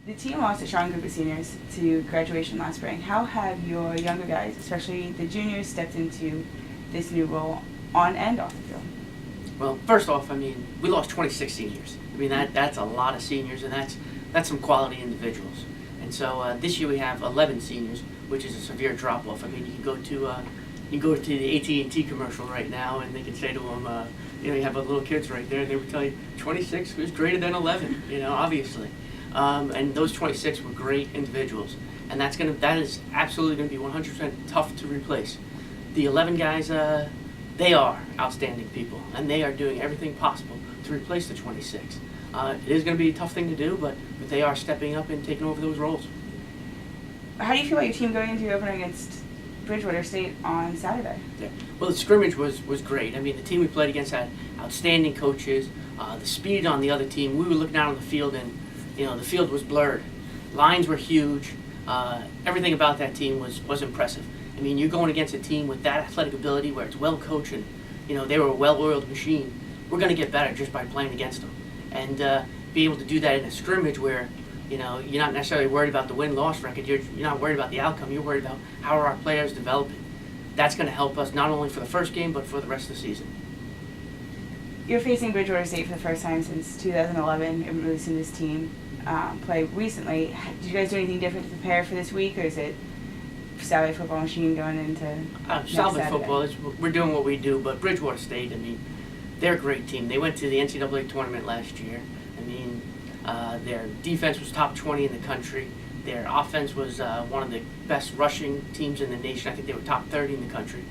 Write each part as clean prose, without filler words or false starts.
The team lost a strong group of seniors to graduation last spring. How have your younger guys, especially the juniors, stepped into this new role on and off the field? Well, first off, I mean, we lost 26 seniors. I mean, that's a lot of seniors, and that's some quality individuals. And so this year we have 11 seniors, which is a severe drop-off. I mean, you can go to the AT&T commercial right now, and they can say to them, you know, you have little kids right there, and they would tell you 26 was greater than 11, you know, obviously. And those 26 were great individuals, and that is absolutely going to be 100% tough to replace. The 11 guys, they are outstanding people, and they are doing everything possible to replace the 26. It is going to be a tough thing to do, but they are stepping up and taking over those roles. How do you feel about your team going into your opener against Bridgewater State on Saturday? Yeah. Well, the scrimmage was great. I mean, the team we played against had outstanding coaches. The speed on the other team, we were looking out on the field, and you know, the field was blurred. Lines were huge. Everything about that team was impressive. I mean, you're going against a team with that athletic ability where it's well coached and, you know, they were a well-oiled machine. We're going to get better just by playing against them. And be able to do that in a scrimmage where, you know, you're not necessarily worried about the win-loss record. You're not worried about the outcome. You're worried about how are our players developing. That's going to help us not only for the first game, but for the rest of the season. You're facing Bridgewater State for the first time since 2011. You've really seen this team play recently. Did you guys do anything different to prepare for this week, or is it Salve football machine going into Salve football? We're doing what we do, but Bridgewater State, I mean, they're a great team. They went to the NCAA tournament last year. I mean, their defense was top 20 in the country. Their offense was one of the best rushing teams in the nation. I think they were top 30 in the country.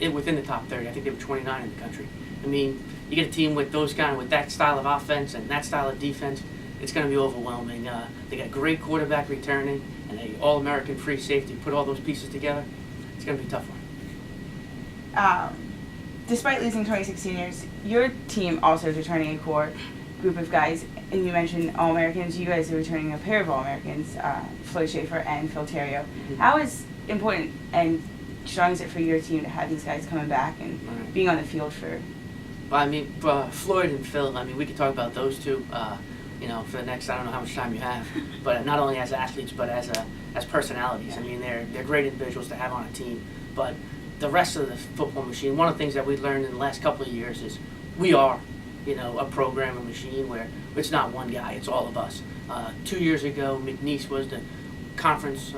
Within the top 30, I think they were 29 in the country. I mean, you get a team with with that style of offense and that style of defense, it's going to be overwhelming. They got a great quarterback returning and an All-American free safety. Put all those pieces together, it's going to be a tough one. Despite losing 26 seniors, your team also is returning a core group of guys, and you mentioned All-Americans. You guys are returning a pair of All-Americans, Floyd Schaefer and Phil Terrio. Mm-hmm. How is important and strong is it for your team to have these guys coming back and being on the field for? Well, I mean, Floyd and Phil, I mean, we could talk about those two, you know, for the next, I don't know how much time you have, but not only as athletes, but as personalities. I mean, they're great individuals to have on a team. But the rest of the football machine, one of the things that we learned in the last couple of years is we are, you know, a program, a machine where it's not one guy, it's all of us. 2 years ago, McNeese was the conference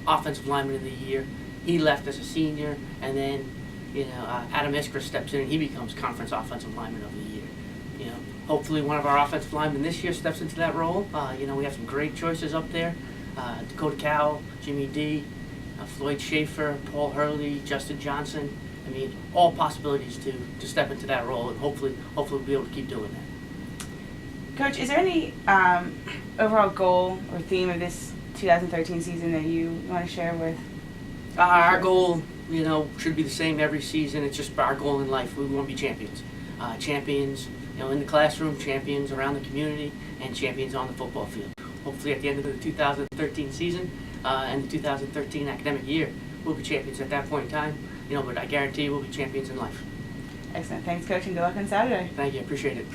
offensive lineman of the year. He left as a senior, and then, you know, Adam Iskra steps in and he becomes conference offensive lineman of the year. You know, hopefully one of our offensive linemen this year steps into that role. You know, we have some great choices up there. Dakota Cowell, Jimmy D, Floyd Schaefer, Paul Hurley, Justin Johnson. I mean, all possibilities to step into that role, and hopefully we'll be able to keep doing that. Coach, is there any overall goal or theme of this 2013 season that you want to share with? Our goal, you know, should be the same every season. It's just our goal in life. We want to be champions. Champions, you know, in the classroom, champions around the community, and champions on the football field. Hopefully at the end of the 2013 season and the 2013 academic year, we'll be champions at that point in time. You know, but I guarantee we'll be champions in life. Excellent. Thanks, Coach, and good luck on Saturday. Thank you. I appreciate it.